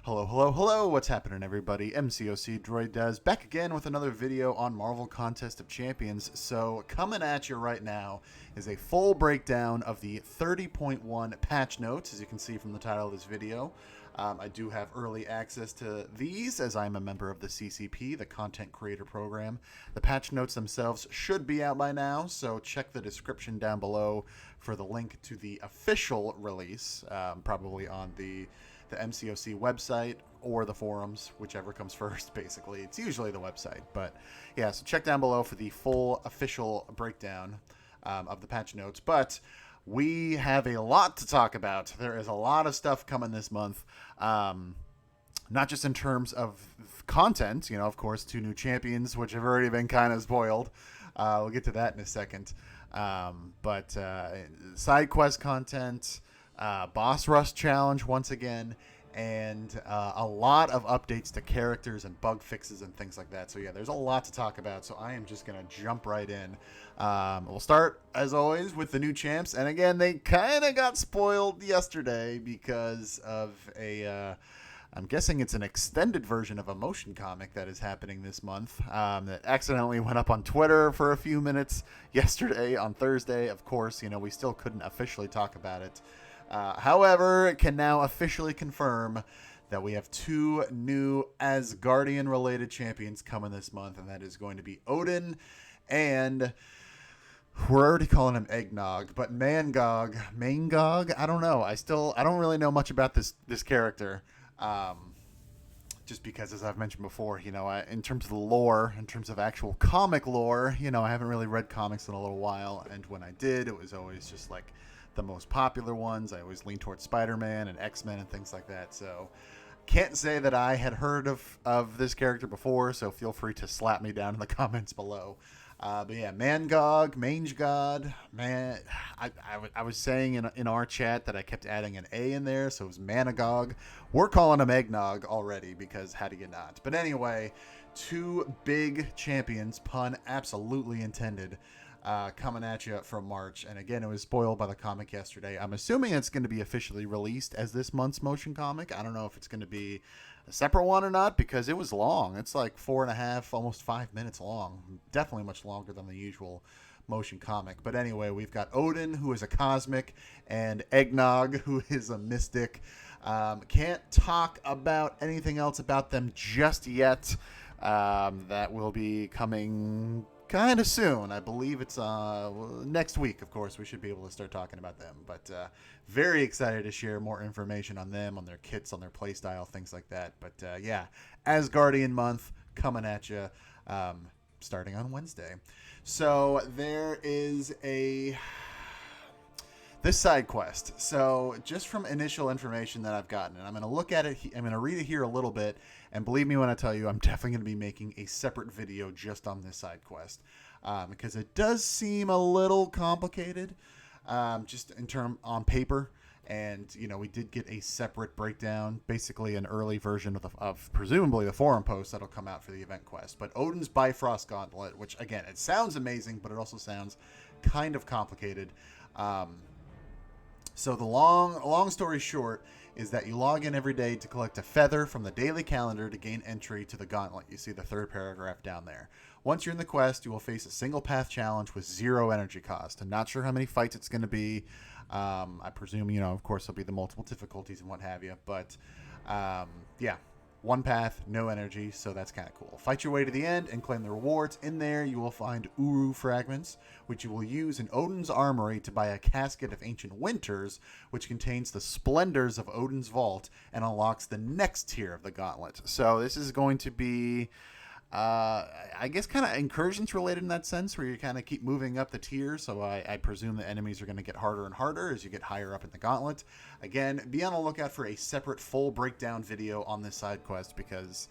Hello, hello, hello, what's happening everybody? MCOC Droid does back again with another video on Marvel Contest of Champions. So coming at you right now is a full breakdown of the 30.1 patch notes, as you can see from the title of this video. I do have early access to these as I'm a member of the CCP, the Content Creator Program. The patch notes themselves should be out by now, so check the description down below for the link to the official release, probably on the MCOC website or the forums, whichever comes first, basically. It's usually the website, but yeah, so check down below for the full official breakdown of the patch notes. But we have a lot to talk about. There is a lot of stuff coming this month, not just in terms of content, you know, of course, 2 new champions, which have already been kind of spoiled. We'll get to that in a second. But side quest content, boss rush challenge once again, and a lot of updates to characters and bug fixes and things like that. So yeah, there's a lot to talk about, so I am just gonna jump right in. We'll start as always with the new champs, and again, they kind of got spoiled yesterday because of a I'm guessing it's an extended version of a motion comic that is happening this month, that accidentally went up on Twitter for a few minutes yesterday on Thursday. Of course, you know, we still couldn't officially talk about it. However, it can now officially confirm that we have 2 new Asgardian-related champions coming this month, and that is going to be Odin and we're already calling him Eggnog, but Mangog, I don't know. I don't really know much about this character. Just because, as I've mentioned before, you know, in terms of the lore, in terms of actual comic lore, you know, I haven't really read comics in a little while, and when I did, it was always just like the most popular ones. I always lean towards Spider-Man and X-Men and things like that, so can't say that I had heard of this character before, so feel free to slap me down in the comments below. But yeah, Mangog, Mange God, man, I was saying in our chat that I kept adding an A in there, so it was Managog. We're calling him Eggnog already because how do you not? But anyway, 2 big champions, pun absolutely intended, coming at you from March. And again, it was spoiled by the comic yesterday. I'm assuming it's going to be officially released as this month's motion comic. I don't know if it's going to be a separate one or not because it was long. It's like 4.5, almost 5 minutes long. Definitely much longer than the usual motion comic. But anyway, we've got Odin, who is a cosmic, and Eggnog, who is a mystic. Can't talk about anything else about them just yet. That will be coming kind of soon. I believe it's next week, of course. We should be able to start talking about them. But very excited to share more information on them, on their kits, on their playstyle, things like that. But yeah, Asgardian month coming at you starting on Wednesday. So there is this side quest. So just from initial information that I've gotten, and I'm going to look at it, I'm going to read it here a little bit, and believe me when I tell you, I'm definitely going to be making a separate video just on this side quest, because it does seem a little complicated, just on paper. And you know, we did get a separate breakdown, basically an early version of presumably the forum post that'll come out for the event quest. But Odin's Bifrost Gauntlet, which again, it sounds amazing, but it also sounds kind of complicated. So the long story short is that you log in every day to collect a feather from the daily calendar to gain entry to the Gauntlet. You see the 3rd paragraph down there. Once you're in the quest, you will face a single path challenge with 0 energy cost. I'm not sure how many fights it's going to be. I presume, you know, of course, there'll be the multiple difficulties and what have you. But yeah, 1 path, no energy, so that's kind of cool. Fight your way to the end and claim the rewards. In there, you will find Uru fragments, which you will use in Odin's armory to buy a casket of ancient winters, which contains the splendors of Odin's vault and unlocks the next tier of the Gauntlet. So this is going to be, I guess, kind of incursions related in that sense, where you kind of keep moving up the tier. So I presume the enemies are going to get harder and harder as you get higher up in the Gauntlet. Again, be on the lookout for a separate full breakdown video on this side quest because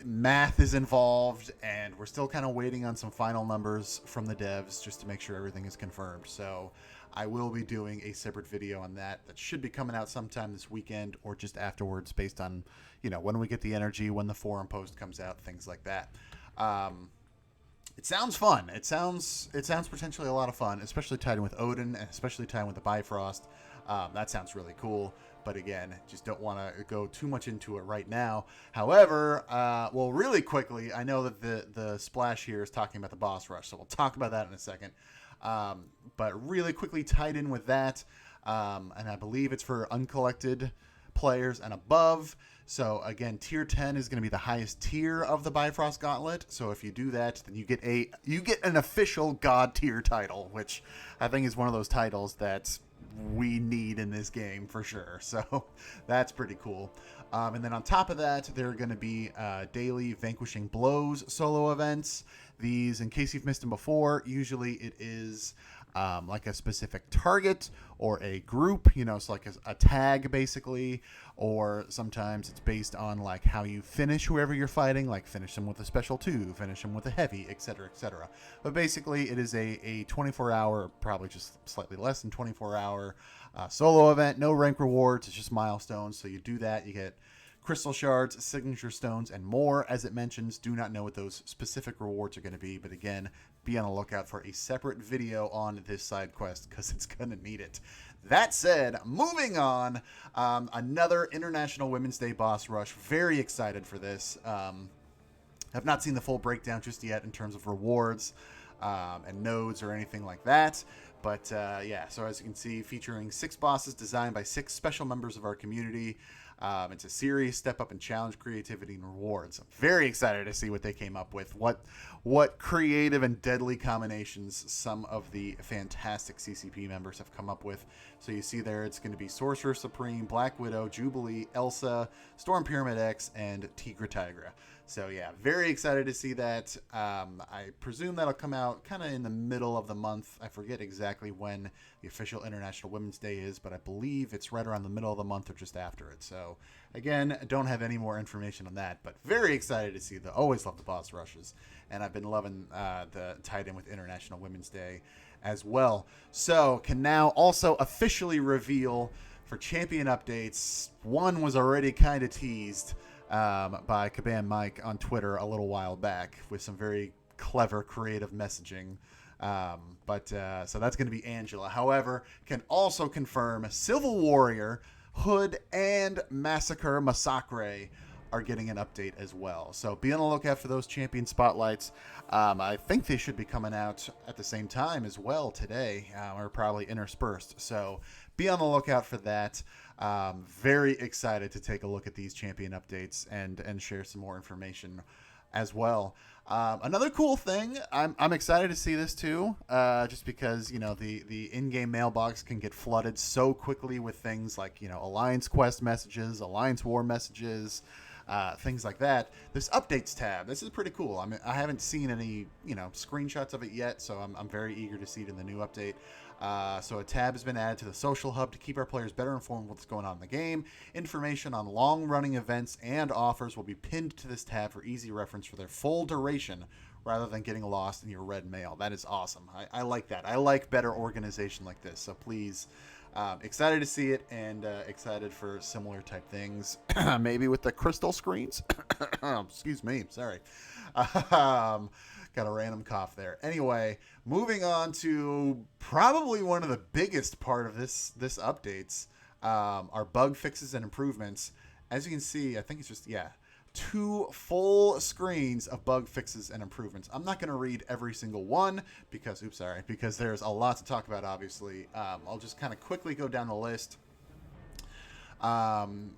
math is involved and we're still kind of waiting on some final numbers from the devs just to make sure everything is confirmed. So I will be doing a separate video on that should be coming out sometime this weekend or just afterwards, based on, you know, when we get the energy, when the forum post comes out, things like that. It sounds fun. It sounds potentially a lot of fun, especially tied in with Odin, and especially tied in with the Bifrost. That sounds really cool. But again, just don't want to go too much into it right now. However, well, really quickly, I know that the splash here is talking about the boss rush, so we'll talk about that in a second. But really quickly tied in with that, and I believe it's for uncollected players and above. So again, tier 10 is going to be the highest tier of the Bifrost Gauntlet. So if you do that, then you get an official God tier title, which I think is one of those titles that we need in this game for sure. So that's pretty cool. And then on top of that, there are going to be daily Vanquishing Blows solo events. These, in case you've missed them before, usually it is like a specific target or a group, you know, so like a tag basically, or sometimes it's based on like how you finish whoever you're fighting, like finish them with a special 2, finish them with a heavy, etc., etc. But basically it is a 24-hour, probably just slightly less than 24-hour solo event, no rank rewards, it's just milestones. So you do that, you get crystal shards, signature stones, and more. As it mentions, do not know what those specific rewards are going to be, but again, be on the lookout for a separate video on this side quest because it's going to need it. That said, moving on, another International Women's Day boss rush. Very excited for this. Have not seen the full breakdown just yet in terms of rewards and nodes or anything like that. But yeah, so as you can see, featuring 6 bosses designed by 6 special members of our community. It's a serious step up in challenge, creativity, and rewards. I'm very excited to see what they came up with. What creative and deadly combinations some of the fantastic CCP members have come up with. So you see there, it's going to be Sorcerer Supreme, Black Widow, Jubilee, Elsa, Storm Pyramid X, and Tigra Tigra. So yeah, very excited to see that. I presume that'll come out kind of in the middle of the month. I forget exactly when the official International Women's Day is, but I believe it's right around the middle of the month or just after it. So again, I don't have any more information on that, but very excited to see always love the boss rushes. And I've been loving the tied in with International Women's Day as well. So can now also officially reveal for champion updates. One was already kind of teased by Kabam Mike on Twitter a little while back with some very clever, creative messaging. So that's going to be Angela. However, can also confirm Civil Warrior, Hood, and Massacre are getting an update as well. So be on the lookout for those champion spotlights. I think they should be coming out at the same time as well today, or probably interspersed. So be on the lookout for that. Very excited to take a look at these champion updates and share some more information as well. Another cool thing, I'm excited to see this too, just because, you know, the in-game mailbox can get flooded so quickly with things like, you know, Alliance Quest messages, Alliance War messages, things like that. This updates tab, this is pretty cool. I mean, I haven't seen any, you know, screenshots of it yet, so I'm very eager to see it in the new update. So a tab has been added to the social hub to keep our players better informed with what's going on in the game. Information on long-running events and offers will be pinned to this tab for easy reference for their full duration rather than getting lost in your red mail. That is awesome. I like that. I like better organization like this. So please, excited to see it and excited for similar type things. Maybe with the crystal screens. Excuse me. Sorry. Got a random cough there. Anyway, moving on to probably one of the biggest part of this updates, are bug fixes and improvements. As you can see, I think it's just, 2 full screens of bug fixes and improvements. I'm not going to read every single one because there's a lot to talk about, obviously. I'll just kind of quickly go down the list.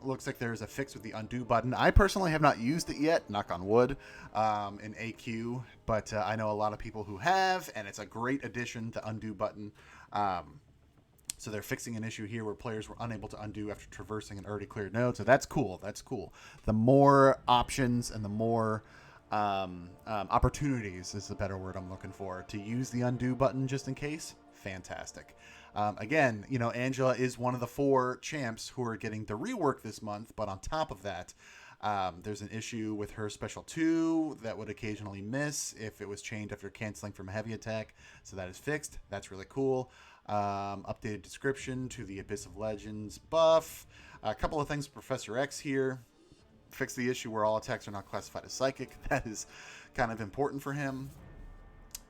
Looks like there's a fix with the undo button. I personally have not used it yet, knock on wood, in AQ, but I know a lot of people who have, and it's a great addition, the undo button. So they're fixing an issue here where players were unable to undo after traversing an already cleared node. So that's cool. That's cool. The more options and the more opportunities is the better word I'm looking for to use the undo button just in case. Fantastic. Again, you know, Angela is one of the 4 champs who are getting the rework this month, but on top of that, there's an issue with her special 2 that would occasionally miss if it was chained after canceling from a heavy attack. So that is fixed. That's really cool. Updated description to the Abyss of Legends buff. A couple of things with Professor X here. Fix the issue where all attacks are not classified as psychic. That is kind of important for him.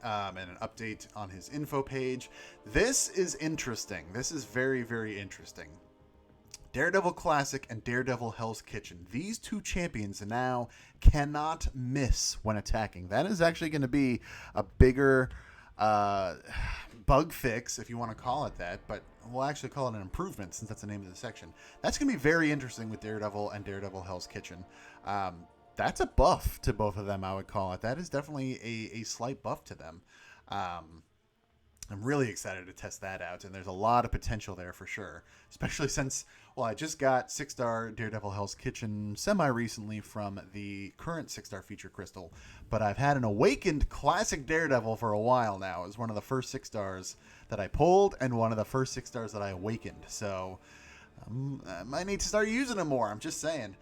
And an update on his info page. This is interesting. This is very, very interesting. Daredevil Classic and Daredevil Hell's Kitchen. These two champions now cannot miss when attacking. That is actually going to be a bigger bug fix, if you want to call it that, but we'll actually call it an improvement since that's the name of the section. That's going to be very interesting with Daredevil and Daredevil Hell's Kitchen. That's a buff to both of them, I would call it. That is definitely a slight buff to them. I'm really excited to test that out, and there's a lot of potential there for sure, especially since, well, I just got 6-star Daredevil Hell's Kitchen semi-recently from the current 6-star feature crystal, but I've had an awakened classic Daredevil for a while now. It was one of the first 6 stars that I pulled and one of the first 6 stars that I awakened, so I might need to start using them more, I'm just saying.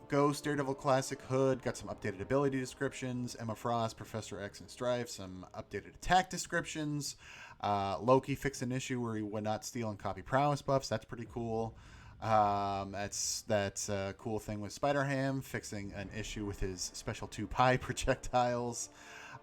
Ghost, Daredevil Classic, Hood, got some updated ability descriptions, Emma Frost, Professor X, and Strife, some updated attack descriptions. Loki fixed an issue where he would not steal and copy prowess buffs. That's pretty cool. That's a cool thing with Spider-Ham, fixing an issue with his special 2 pie projectiles.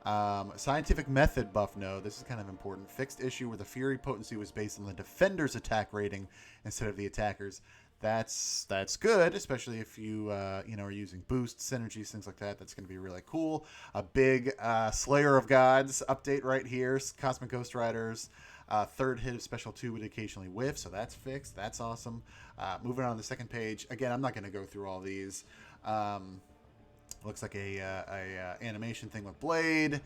Scientific method buff node. This is kind of important. Fixed issue where the Fury potency was based on the defender's attack rating instead of the attacker's. That's good, especially if you are using boosts, synergies, things like that. That's going to be really cool. A big Slayer of Gods update right here. Cosmic Ghost Riders. Third hit of special 2 would occasionally whiff, so that's fixed. That's awesome. Moving on to the second page. Again, I'm not going to go through all these. Looks like a animation thing with Blade.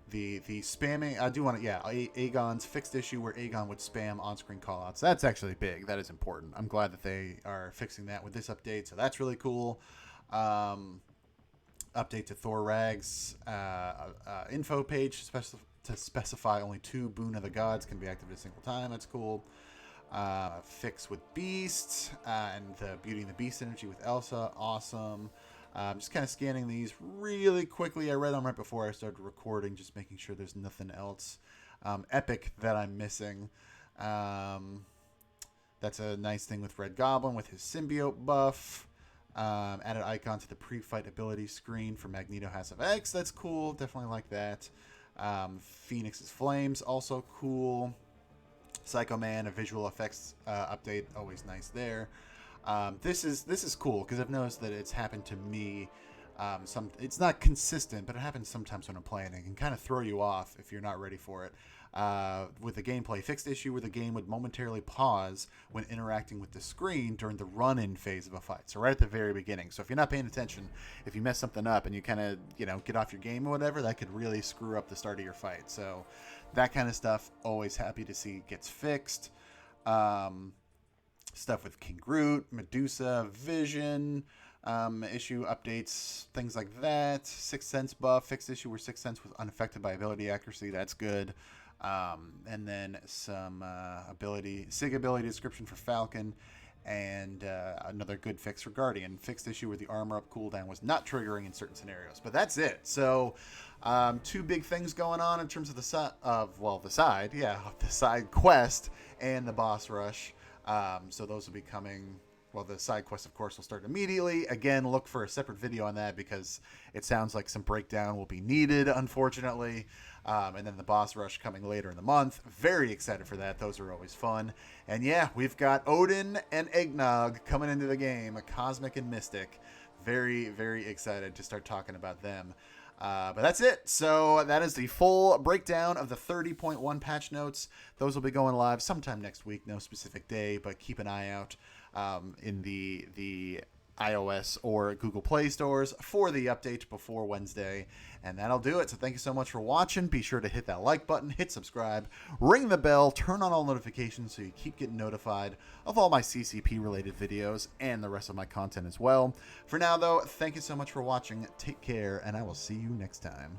The spamming, I do want to, Aegon's fixed issue where Aegon would spam on-screen callouts. That's actually big. That is important. I'm glad that they are fixing that with this update, so that's really cool. Update to Thor Rag's info page to specify only 2 Boon of the Gods can be active at a single time. That's cool. Fix with Beast and the Beauty and the Beast energy with Elsa. Awesome. Just kind of scanning these really quickly. I read them right before I started recording, just making sure there's nothing else epic that I'm missing. That's a nice thing with Red Goblin with his symbiote buff. Added icon to the pre-fight ability screen for Magneto House of X. That's cool. Definitely like that. Phoenix's Flames, also cool. Psycho Man, a visual effects update. Always nice there. This is cool because I've noticed that it's happened to me. It's not consistent, but it happens sometimes when I'm playing. It can kind of throw you off if you're not ready for it. With the gameplay fixed issue where the game would momentarily pause when interacting with the screen during the run-in phase of a fight. So right at the very beginning. So if you're not paying attention, if you mess something up and you kind of get off your game or whatever, that could really screw up the start of your fight. So that kind of stuff, always happy to see gets fixed. Stuff with King Groot, Medusa, Vision, issue updates, things like that. Sixth Sense buff, fixed issue where Sixth Sense was unaffected by ability accuracy. That's good. And then some SIG ability description for Falcon, and another good fix for Guardian. Fixed issue where the armor up cooldown was not triggering in certain scenarios. But that's it. So 2 big things going on in terms of the side quest and the boss rush. So those will be coming. Well, the side quest, of course, will start immediately. Again, look for a separate video on that because it sounds like some breakdown will be needed, unfortunately. And then the boss rush coming later in the month. Very excited for that. Those are always fun. And yeah, we've got Odin and Eggnog coming into the game, Cosmic and Mystic. Very, very excited to start talking about them. But that's it. So that is the full breakdown of the 30.1 patch notes. Those will be going live sometime next week. No specific day, but keep an eye out in the iOS or Google Play stores for the update before Wednesday. And that'll do it. So thank you so much for watching. Be sure to hit that like button, hit subscribe, ring the bell, turn on all notifications so you keep getting notified of all my CCP related videos and the rest of my content as well. For now though, thank you so much for watching. Take care, and I will see you next time.